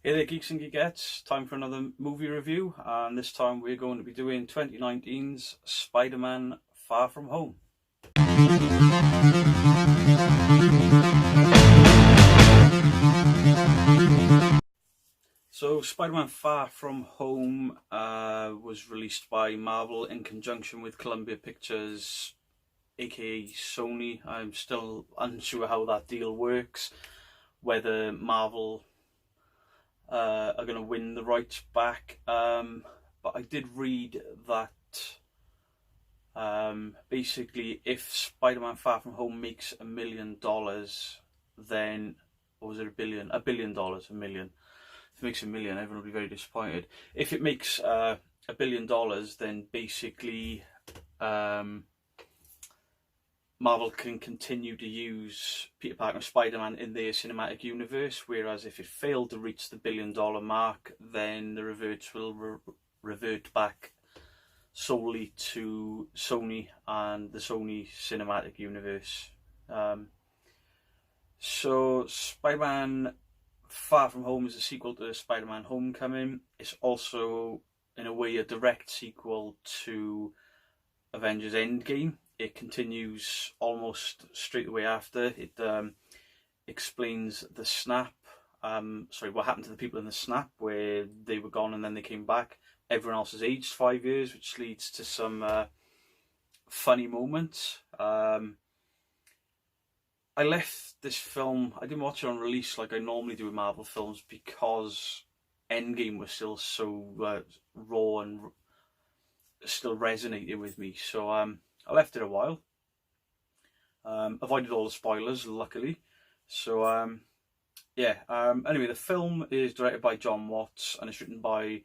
Hey there, geeks and geekettes. Time for another movie review, and this time we're going to be doing 2019's Spider-Man Far From Home. So, Spider-Man Far From Home was released by Marvel in conjunction with Columbia Pictures, aka Sony. I'm still unsure how that deal works, whether Marvel are going to win the rights back. But I did read that basically if Spider-Man Far From Home makes $1 million, then, or was it $1 billion? $1 billion, $1 million. If it makes $1 million, everyone will be very disappointed. If it makes $1 billion, then basically Marvel can continue to use Peter Parker and Spider-Man in their cinematic universe, whereas if it failed to reach the $1 billion mark, then the reverts will revert back solely to Sony and the Sony cinematic universe. So Spider-Man Far From Home is a sequel to Spider-Man Homecoming. It's also, in a way, a direct sequel to Avengers Endgame. It continues almost straight away after. It explains the snap. What happened to the people in the snap, where they were gone and then they came back. Everyone else has aged 5 years, which leads to some funny moments. I left this film, I didn't watch it on release like I normally do with Marvel films, because Endgame was still so raw and still resonated with me. So I left it a while. Avoided all the spoilers, luckily. So anyway, the film is directed by Jon Watts and it's written by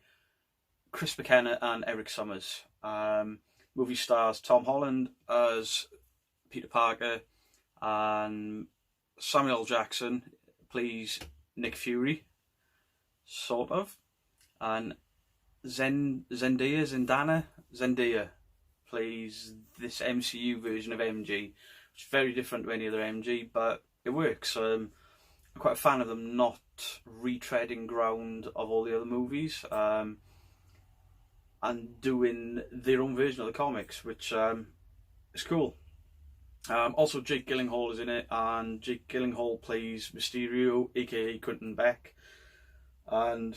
Chris McKenna and Eric Summers. Movie stars Tom Holland as Peter Parker, and Samuel L. Jackson plays Nick Fury, sort of, and Zendaya plays this MCU version of MJ, which is very different to any other MJ, but it works. I'm quite a fan of them not retreading ground of all the other movies, and doing their own version of the comics, which is cool. Also, Jake Gyllenhaal is in it, and Jake Gyllenhaal plays Mysterio, aka Quentin Beck, and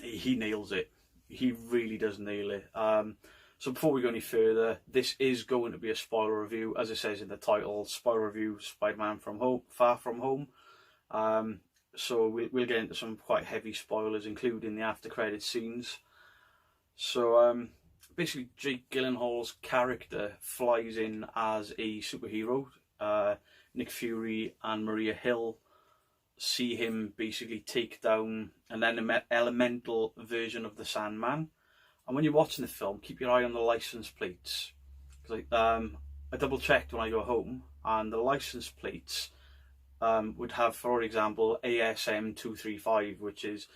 he nails it. He really does nail it. So before we go any further, this is going to be a spoiler review, as it says in the title, spoiler review, Spider-Man Far From Home. So we'll get into some quite heavy spoilers, including the after credit scenes. So basically, Jake Gyllenhaal's character flies in as a superhero. Nick Fury and Maria Hill see him basically take down an elemental version of the Sandman. And when you're watching the film, keep your eye on the license plates. Because I double checked when I go home, and the license plates would have, for example, ASM 235, which is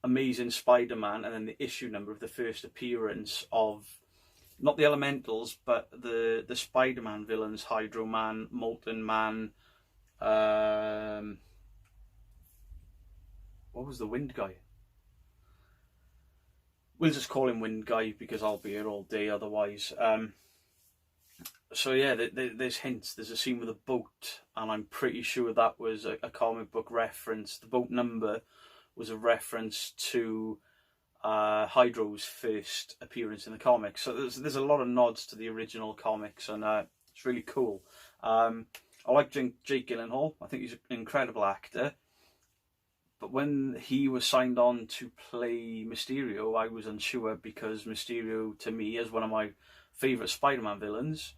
Amazing Spider-Man, and then the issue number of the first appearance of not the Elementals, but the Spider-Man villains: Hydro Man, Molten Man. What was the Wind Guy? We'll just call him Wind Guy because I'll be here all day otherwise. So yeah, there's hints. There's a scene with a boat, and I'm pretty sure that was a comic book reference. The boat number was a reference to Hydro's first appearance in the comics. So there's a lot of nods to the original comics, and it's really cool. I like Jake Gyllenhaal. I think he's an incredible actor. But when he was signed on to play Mysterio, I was unsure, because Mysterio, to me, is one of my favourite Spider-Man villains.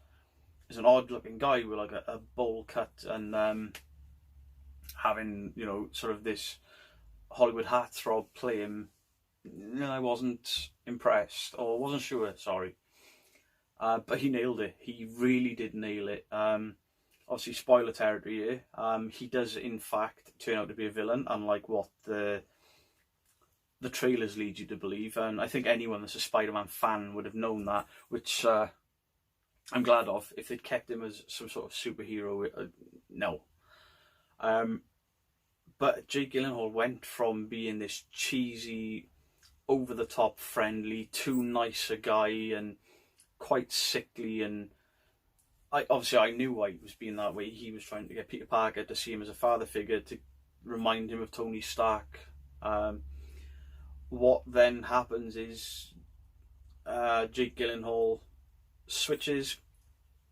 Is an odd-looking guy with like a bowl cut and having, sort of this Hollywood heartthrob play him. I wasn't impressed, or wasn't sure, sorry. But he nailed it. He really did nail it. Obviously, spoiler territory here. He does, in fact, turn out to be a villain, unlike what the trailers lead you to believe. And I think anyone that's a Spider-Man fan would have known that, which I'm glad of. If they'd kept him as some sort of superhero, no. But Jake Gyllenhaal went from being this cheesy, over-the-top friendly, too nice a guy and quite sickly, and I knew why he was being that way. He was trying to get Peter Parker to see him as a father figure, to remind him of Tony Stark. What then happens is Jake Gyllenhaal switches.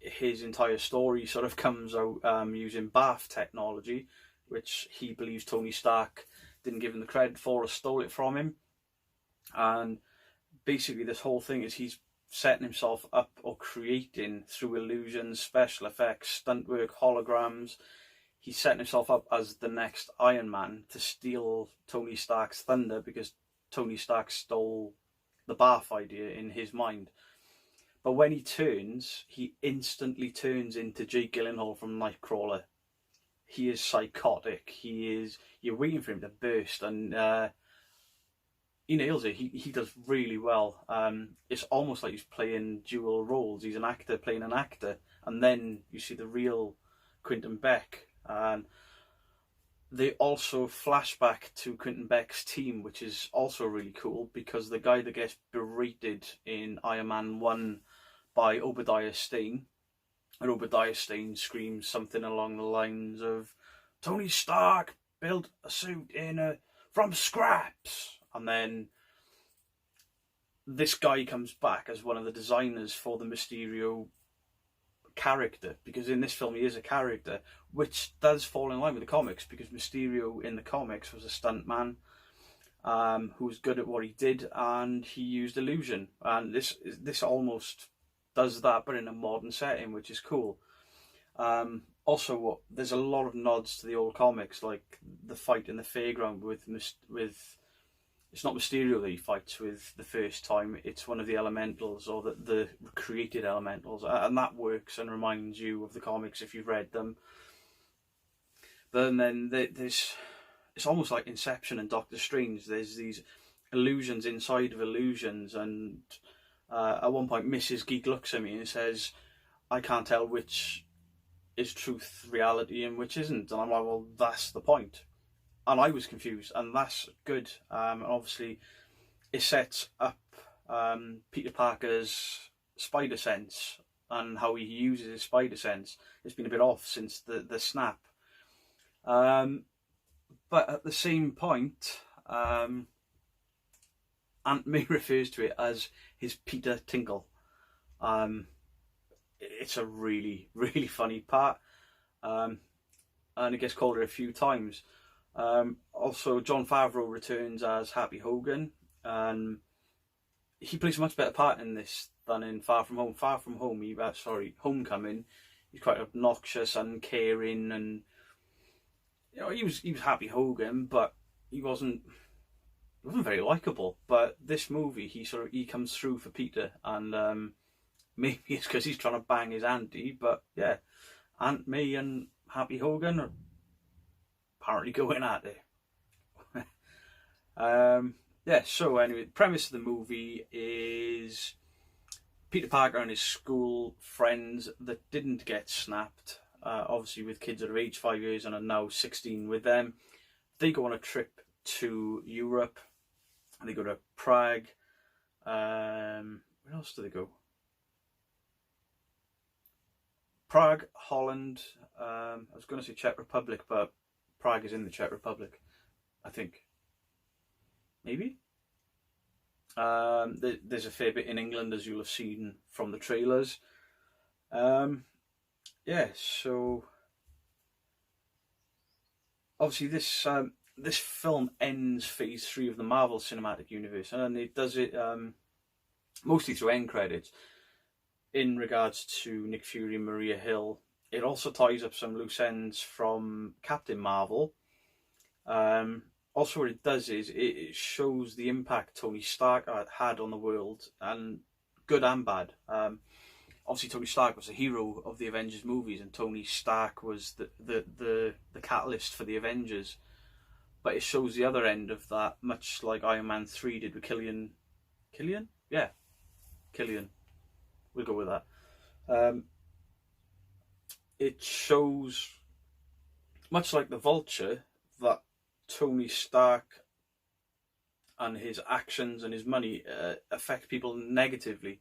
His entire story sort of comes out using Bath technology, which he believes Tony Stark didn't give him the credit for or stole it from him. And basically this whole thing is he's setting himself up or creating through illusions, special effects, stunt work, holograms. He's setting himself up as the next Iron Man to steal Tony Stark's thunder, because Tony Stark stole the Bath idea in his mind. But when he turns, he instantly turns into Jake Gyllenhaal from Nightcrawler. He is psychotic. You're waiting for him to burst, and he nails it. He does really well. It's almost like he's playing dual roles. He's an actor playing an actor, and then you see the real Quentin Beck. And they also flashback to Quentin Beck's team, which is also really cool, because the guy that gets berated in Iron Man 1 by Obadiah Stane, and Obadiah Stane screams something along the lines of, "Tony Stark built a suit from scraps." And then this guy comes back as one of the designers for the Mysterio character, because in this film he is a character, which does fall in line with the comics, because Mysterio in the comics was a stuntman who was good at what he did, and he used illusion. And this almost does that, but in a modern setting, which is cool. Also, there's a lot of nods to the old comics, like the fight in the fairground with it's not Mysterio that he fights with the first time, it's one of the elementals, or the created elementals, and that works and reminds you of the comics if you've read them. But then it's almost like Inception and Doctor Strange. There's these illusions inside of illusions, and at one point Mrs. Geek looks at me and says, "I can't tell which is truth, reality, and which isn't." And I'm like, well, that's the point. And I was confused, and that's good. And obviously, it sets up Peter Parker's spider sense and how he uses his spider sense. It's been a bit off since the snap. But at the same point, Aunt May refers to it as his Peter Tinkle. It's a really, really funny part, and it gets called it a few times. Also, Jon Favreau returns as Happy Hogan, and he plays a much better part in this than in Far From Home. Homecoming. He's quite obnoxious, uncaring, and he was Happy Hogan, but he wasn't very likable. But this movie, he comes through for Peter, and maybe it's because he's trying to bang his auntie, but yeah, Aunt May and Happy Hogan are apparently going at it. So anyway, the premise of the movie is Peter Parker and his school friends that didn't get snapped, obviously with kids that are aged 5 years and are now 16 with them. They go on a trip to Europe, and they go to Prague. Where else do they go? Prague, Holland. I was going to say Czech Republic, but Prague is in the Czech Republic, I think. Maybe. There's a fair bit in England, as you'll have seen from the trailers. So obviously this film ends Phase 3 of the Marvel Cinematic Universe, and it does it mostly through end credits. In regards to Nick Fury and Maria Hill, it also ties up some loose ends from Captain Marvel. Also, what it does is it shows the impact Tony Stark had on the world, and good and bad. Obviously, Tony Stark was the hero of the Avengers movies, and Tony Stark was the catalyst for the Avengers. But it shows the other end of that, much like Iron Man 3 did with Killian. Killian? Yeah, Killian. We'll go with that. It shows, much like the Vulture, that Tony Stark and his actions and his money affect people negatively.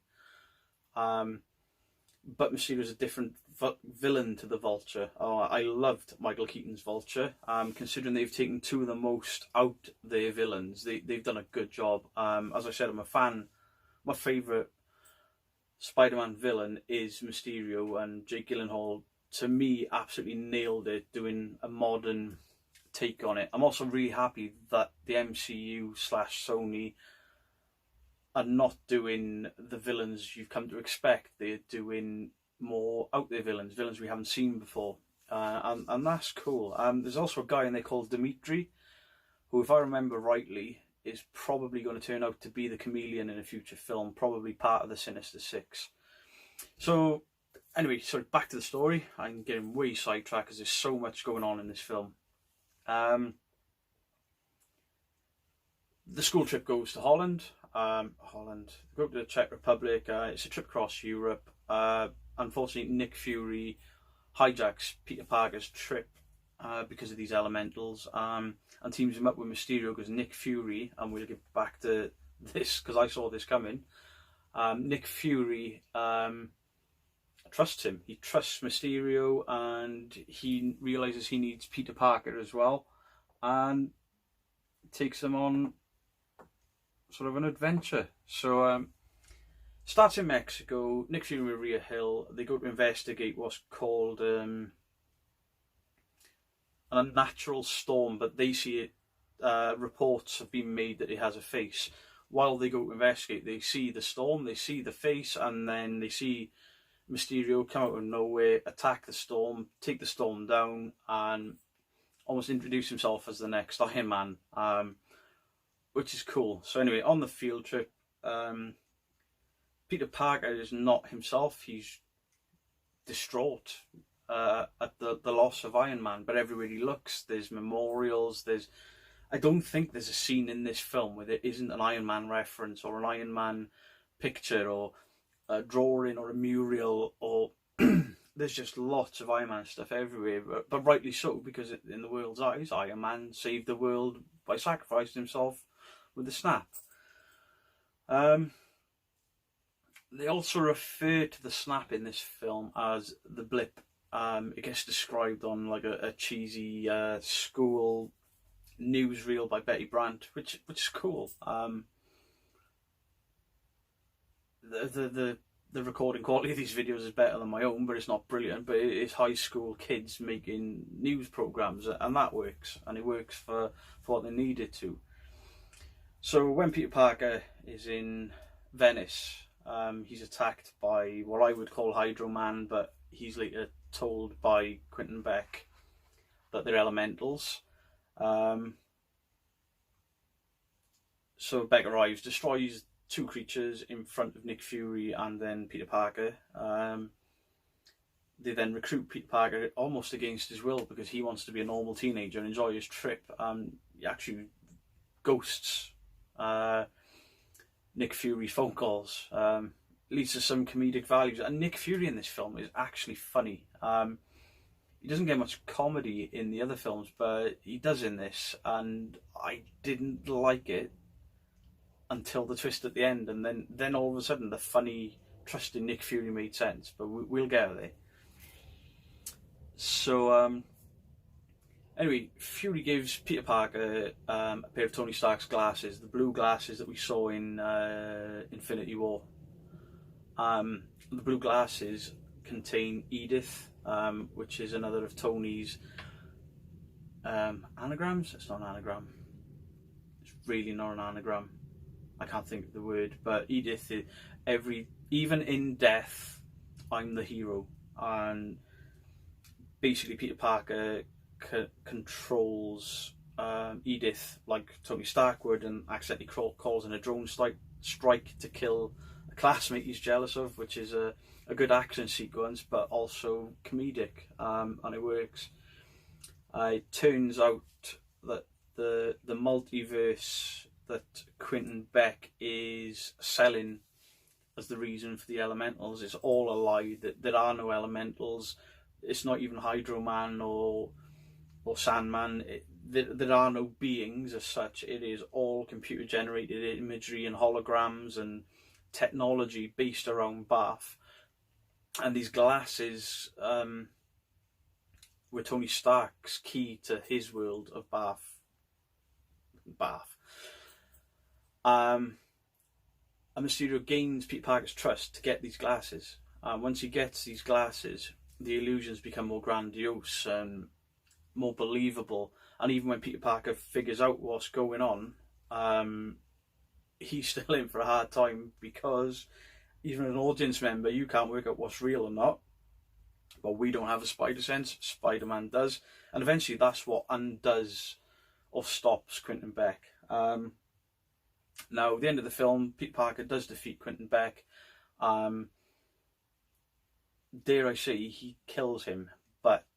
But Mysterio is a different villain to the Vulture. Oh, I loved Michael Keaton's Vulture. Considering they've taken two of the most out there villains, they've done a good job. As I said, I'm a fan. My favourite Spider-Man villain is Mysterio, and Jake Gyllenhaal, to me, absolutely nailed it, doing a modern take on it. I'm also really happy that the MCU / Sony are not doing the villains you've come to expect. They're doing more out there villains we haven't seen before, and that's cool. There's also a guy in there called Dimitri, who, if I remember rightly, is probably going to turn out to be the Chameleon in a future film, probably part of the Sinister Six. So anyway, back to the story. I'm getting way sidetracked because there's so much going on in this film. The school trip goes to Holland. Go to the Czech Republic. It's a trip across Europe. Unfortunately, Nick Fury hijacks Peter Parker's trip because of these elementals, and teams him up with Mysterio because Nick Fury, and we'll get back to this because I saw this coming, Nick Fury trusts him. He trusts Mysterio, and he realises he needs Peter Parker as well, and takes him on sort of an adventure. So starts in Mexico. Nick Fury and Maria Hill, they go to investigate what's called a natural storm, but they see it, reports have been made that it has a face. While they go to investigate, they see the storm, they see the face, and then they see Mysterio come out of nowhere, attack the storm, take the storm down, and almost introduce himself as the next Iron Man, which is cool. So anyway, on the field trip, Peter Parker is not himself. He's distraught at the loss of Iron Man, but everywhere he looks, there's memorials. I don't think there's a scene in this film where there isn't an Iron Man reference or an Iron Man picture or a drawing or a mural, or there's just lots of Iron Man stuff everywhere, but rightly so, because in the world's eyes, Iron Man saved the world by sacrificing himself with the snap. They also refer to the snap in this film as the blip. It gets described on like a cheesy school newsreel by Betty Brant, which is cool. The recording quality of these videos is better than my own, but it's not brilliant. But it's high school kids making news programs, and that works, and it works for what they need it to. So when Peter Parker is in Venice, he's attacked by what I would call Hydro Man, but he's later told by Quentin Beck that they're elementals. So Beck arrives, destroys two creatures in front of Nick Fury and then Peter Parker. They then recruit Peter Parker almost against his will because he wants to be a normal teenager and enjoy his trip. He actually ghosts Nick Fury's phone calls. Leads to some comedic values. And Nick Fury in this film is actually funny. He doesn't get much comedy in the other films, but he does in this, and I didn't like it until the twist at the end, and then all of a sudden the funny, trusting Nick Fury made sense, but we'll get there. So anyway, Fury gives Peter Parker a pair of Tony Stark's glasses, the blue glasses that we saw in Infinity War. The blue glasses contain Edith, which is another of Tony's anagrams. It's not an anagram. It's really not an anagram. I can't think of the word, but Edith, even in death, I'm the hero. And basically Peter Parker controls Edith like Tony Stark would, and accidentally calls in a drone strike to kill a classmate he's jealous of, which is a good action sequence, but also comedic, and it works. It turns out that the multiverse that Quentin Beck is selling as the reason for the elementals is all a lie. That there are no elementals. It's not even Hydro Man or Sandman. there are no beings as such. It is all computer generated imagery and holograms and technology based around Bath. And these glasses were Tony Stark's key to his world of Bath. And Mysterio gains Peter Parker's trust to get these glasses. Once he gets these glasses, the illusions become more grandiose and more believable. And even when Peter Parker figures out what's going on, he's still in for a hard time, because even an audience member, you can't work out what's real or not. But we don't have a spider sense. Spider-Man does. And eventually that's what undoes or stops Quentin Beck. Now, at the end of the film, Peter Parker does defeat Quentin Beck. Dare I say, he kills him. But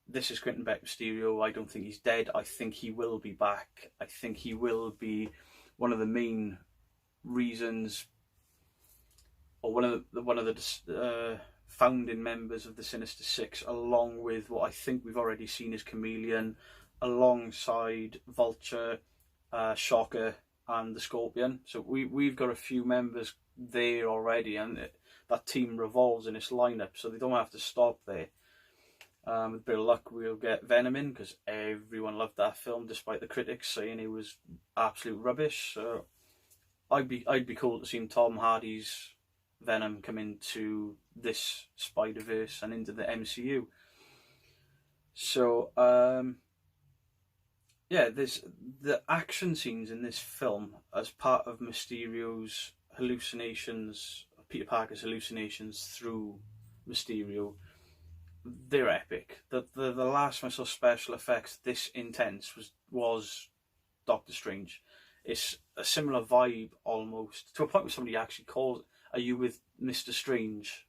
this is Quentin Beck Mysterio. I don't think he's dead. I think he will be back. I think he will be one of the main reasons, or one of the founding members of the Sinister Six, along with what I think we've already seen as Chameleon, alongside Vulture, Shocker, and the Scorpion. So we've got a few members there already, and that team revolves in its lineup, so they don't have to stop there. With a bit of luck, we'll get Venom in, because everyone loved that film, despite the critics saying it was absolute rubbish. So I'd be cool to see Tom Hardy's Venom come into this Spider-Verse and into the MCU. So yeah, the action scenes in this film, as part of Mysterio's hallucinations, Peter Parker's hallucinations through Mysterio, they're epic. The last time I saw special effects this intense was Doctor Strange. It's a similar vibe almost, to a point where somebody actually calls, "Are you with Mr. Strange?"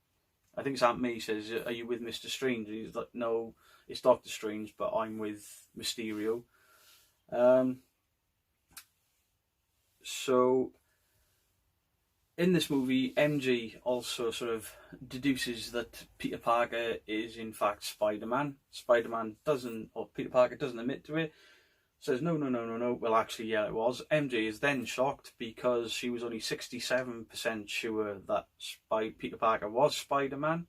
I think it's Aunt May says, "Are you with Mr. Strange?" And he's like, "No, it's Doctor Strange, but I'm with Mysterio." So in this movie, MJ also sort of deduces that Peter Parker is in fact Spider-Man. Spider-Man doesn't, or Peter Parker doesn't admit to it. Says, no. Well, actually, yeah, it was. MJ is then shocked, because she was only 67% sure that Peter Parker was Spider-Man.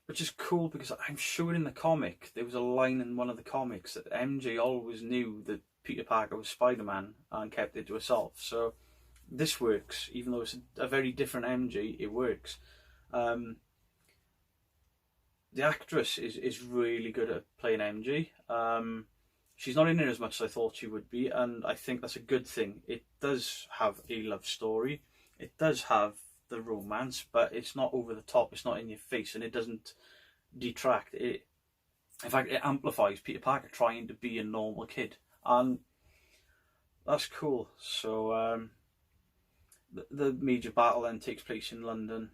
Which is cool, because I'm sure in the comic, there was a line in one of the comics that MJ always knew that Peter Parker was Spider-Man and kept it to herself. So this works, even though it's a very different MJ, it works. The actress is really good at playing MJ. She's not in it as much as I thought she would be, and I think that's a good thing. It does have a love story. It does have the romance, but it's not over the top. It's not in your face, and it doesn't detract. In fact, it amplifies Peter Parker trying to be a normal kid, and that's cool. So the major battle then takes place in London.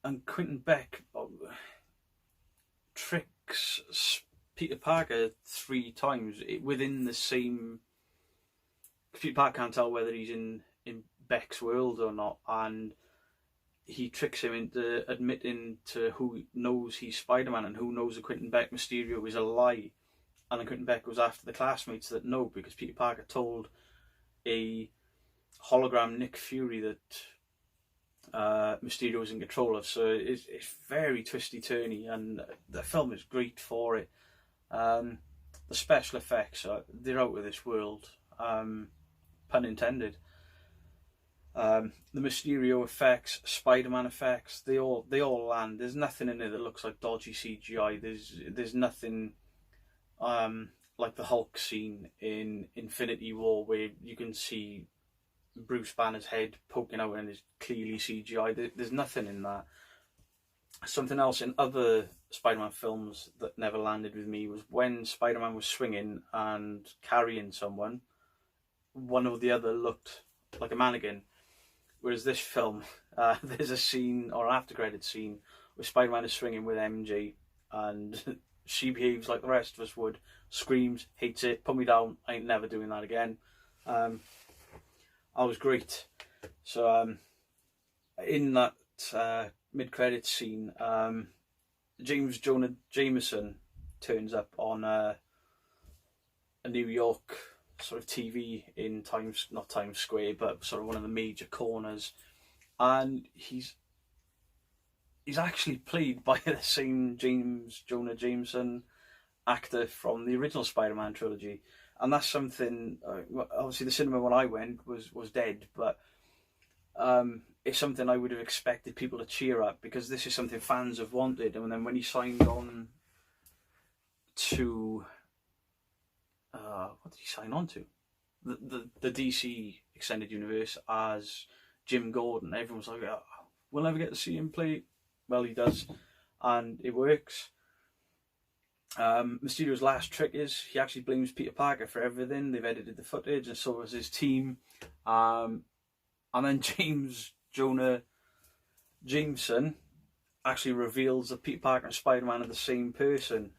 And Quentin Beck tricks Peter Parker 3 times within the same. Peter Parker can't tell whether he's in Beck's world or not, and he tricks him into admitting to who knows he's Spider-Man and who knows that Quentin Beck Mysterio is a lie. And then Quentin Beck goes after the classmates that know, because Peter Parker told a hologram Nick Fury that Mysterio was in control of. So it's very twisty-turny, and the film is great for it. The special effects, they're out of this world. Pun intended. The Mysterio effects, Spider-Man effects, they all land. There's nothing in it that looks like dodgy CGI. There's nothing like the Hulk scene in Infinity War, where you can see Bruce Banner's head poking out and is clearly CGI. There's nothing in that. Something else in other Spider-Man films that never landed with me was when Spider-Man was swinging and carrying someone, one or the other looked like a mannequin. Whereas this film, there's a scene, or an after-credit scene, where Spider-Man is swinging with MJ, and she behaves like the rest of us would, screams, hates it, put me down, I ain't never doing that again. I was great. So in that mid-credits scene, James Jonah Jameson turns up on a New York sort of TV in not Times Square, but sort of one of the major corners, and he's actually played by the same James Jonah Jameson actor from the original Spider-Man trilogy, and that's something. Obviously, the cinema when I went was dead, but it's something I would have expected people to cheer at, because this is something fans have wanted. And then when he signed on to what did he sign on to? The DC Extended Universe as Jim Gordon. Everyone's like, oh, we'll never get to see him play. Well, he does, and it works. Mysterio's last trick is he actually blames Peter Parker for everything. They've edited the footage, and so has his team. And then James Jonah Jameson actually reveals that Peter Parker and Spider-Man are the same person,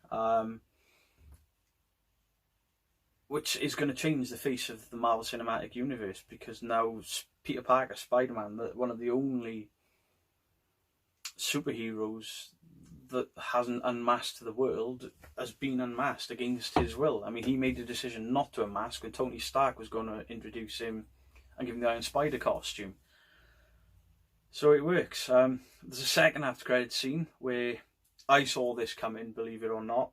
which is going to change the face of the Marvel Cinematic Universe, because now Peter Parker, Spider-Man, one of the only superheroes that hasn't unmasked the world, has been unmasked against his will. I mean, he made the decision not to unmask when Tony Stark was going to introduce him and give him the Iron Spider costume. So it works. There's a second after credits scene where I saw this coming, believe it or not.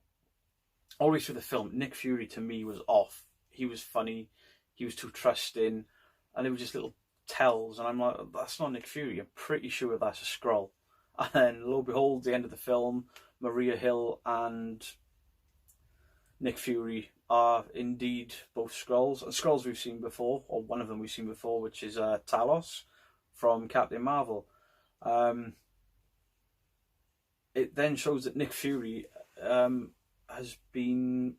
Always through the film, Nick Fury to me was off. He was funny, he was too trusting, and there were just little tells, and I'm like, that's not Nick Fury, I'm pretty sure that's a Skrull. And then, lo and behold, the end of the film, Maria Hill and Nick Fury are indeed both Skrulls, and Skrulls we've seen before, or one of them we've seen before, which is Talos from Captain Marvel. It then shows that Nick Fury has been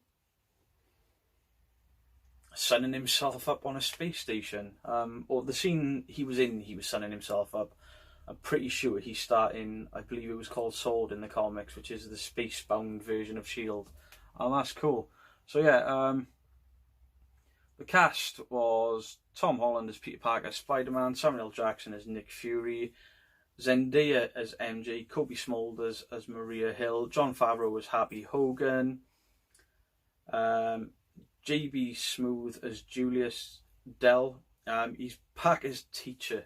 sunning himself up on a space station. Or the scene he was in, he was sunning himself up. I'm pretty sure he's starting, I believe it was called Sword in the comics, which is the space-bound version of S.H.I.E.L.D. And that's cool. So yeah, the cast was Tom Holland as Peter Parker, Spider-Man, Samuel L. Jackson as Nick Fury, Zendaya as MJ, Kobe Smulders as Maria Hill, Jon Favreau as Happy Hogan, JB Smoove as Julius Dell. He's Parker's teacher.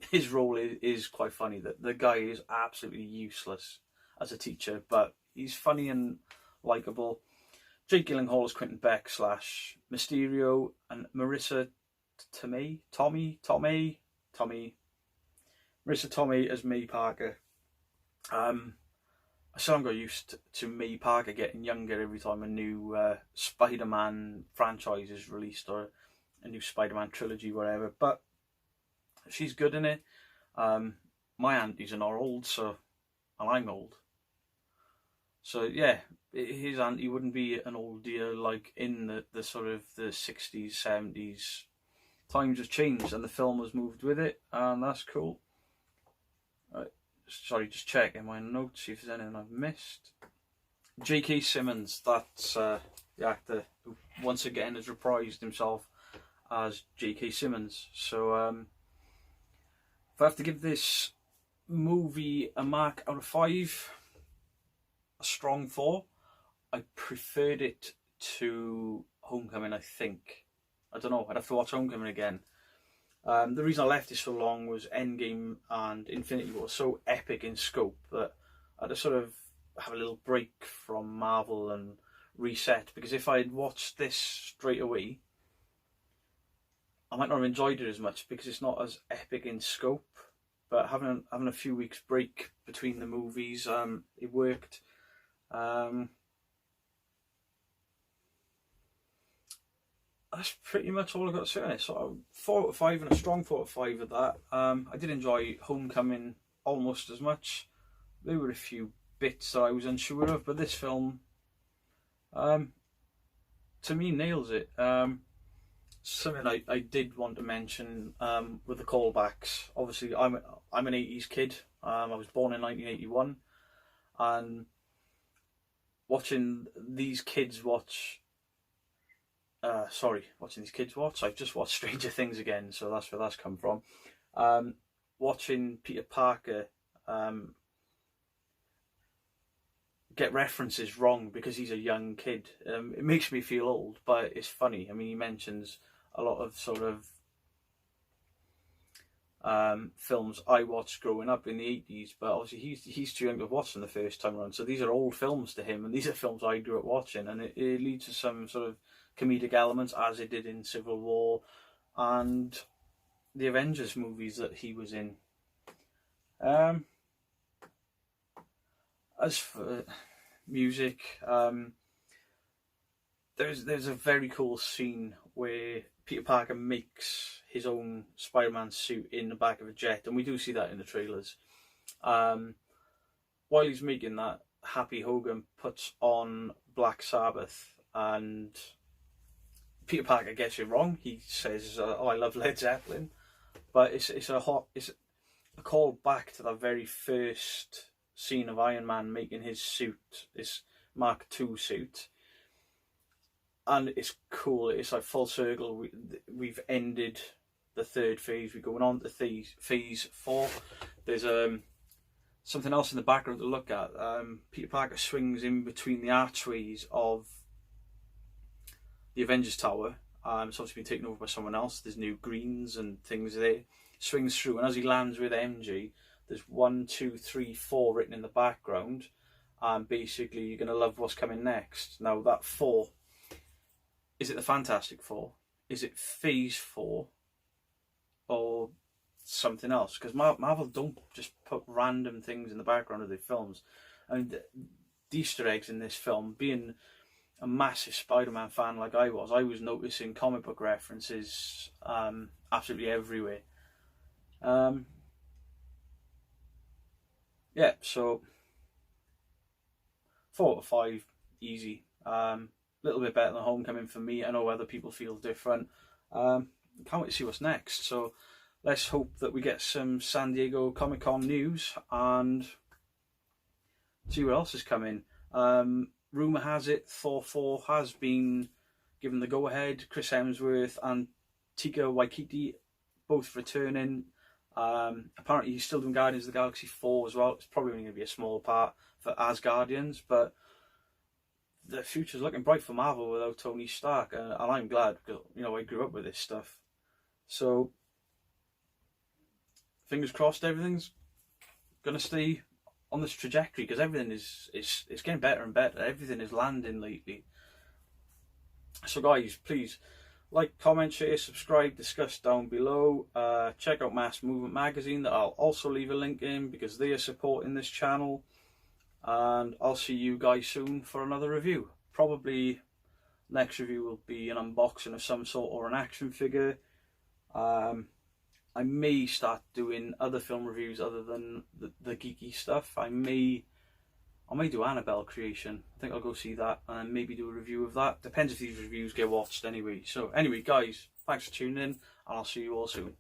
His role is quite funny. The guy is absolutely useless as a teacher, but he's funny and likeable. Jake Gyllenhaal as Quentin Beck / Mysterio, and Marissa Tomei as May Parker. I still haven't got used to May Parker getting younger every time a new Spider-Man franchise is released, or a new Spider-Man trilogy, whatever. But she's good in it. My aunties are not old, and I'm old. So yeah, his auntie wouldn't be an old dear like in the sort of the 60s, 70s. Times have changed and the film has moved with it, and that's cool. Sorry, just checking my notes, see if there's anything I've missed. J.K. Simmons, that's the actor who once again has reprised himself as J.K. Simmons. So if I have to give this movie a mark out of 5, a strong 4. I preferred it to Homecoming, I think. I don't know, I'd have to watch Homecoming again. The reason I left it so long was Endgame and Infinity War so epic in scope that I had to sort of have a little break from Marvel and reset, because if I had watched this straight away, I might not have enjoyed it as much because it's not as epic in scope. But having a few weeks break between the movies, it worked. That's pretty much all I've got to say on it. So 4 out of 5, and a strong 4 out of 5 of that. I did enjoy Homecoming almost as much. There were a few bits that I was unsure of, but this film, to me, nails it. Something I did want to mention with the callbacks. Obviously, I'm an 80s kid. I was born in 1981, and watching these kids watch. I've just watched Stranger Things again, so that's where that's come from. Watching Peter Parker get references wrong because he's a young kid. It makes me feel old, but it's funny. I mean, he mentions a lot of sort of films I watched growing up in the 80s, but obviously he's too young to watch them the first time around. So these are old films to him, and these are films I grew up watching, and it leads to some sort of comedic elements, as it did in Civil War and the Avengers movies that he was in. As for music, there's a very cool scene where Peter Parker makes his own Spider-Man suit in the back of a jet, and we do see that in the trailers. While he's making that, Happy Hogan puts on Black Sabbath, and Peter Parker gets it wrong. He says, "Oh, I love Led Zeppelin," but it's a call back to that very first scene of Iron Man making his suit, this Mark II suit, and it's cool. It's like full circle. We've ended the third phase. We're going on to phase 4. There's something else in the background to look at. Peter Parker swings in between the archways of the Avengers Tower. It's obviously been taken over by someone else. There's new greens and things there. Swings through, and as he lands with MJ, there's 1, 2, 3, 4 written in the background, and basically you're gonna love what's coming next. Now that 4, is it the Fantastic Four? Is it Phase 4? Or something else? Because Marvel don't just put random things in the background of their films. I mean, the Easter eggs in this film, being a massive Spider-Man fan like I was noticing comic book references absolutely everywhere. Yeah, so 4 out of 5, easy. Little bit better than Homecoming for me. I know other people feel different. Can't wait to see what's next. So let's hope that we get some San Diego Comic-Con news and see what else is coming. Rumour has it Thor 4 has been given the go-ahead. Chris Hemsworth and Taika Waititi both returning. Apparently he's still doing Guardians of the Galaxy 4 as well. It's probably only going to be a small part for Asgardians, but the future's looking bright for Marvel without Tony Stark, and I'm glad, because I grew up with this stuff. So fingers crossed everything's going to stay on this trajectory, because everything is getting better and better. Everything is landing lately. So guys, please like, comment, share, subscribe, discuss down below. Check out Mass Movement Magazine, that I'll also leave a link in, because they are supporting this channel. And I'll see you guys soon for another review. Probably next review will be an unboxing of some sort, or an action figure. I may start doing other film reviews other than the geeky stuff. I may do Annabelle Creation. I think I'll go see that and maybe do a review of that. Depends if these reviews get watched anyway. So anyway, guys, thanks for tuning in, and I'll see you all soon.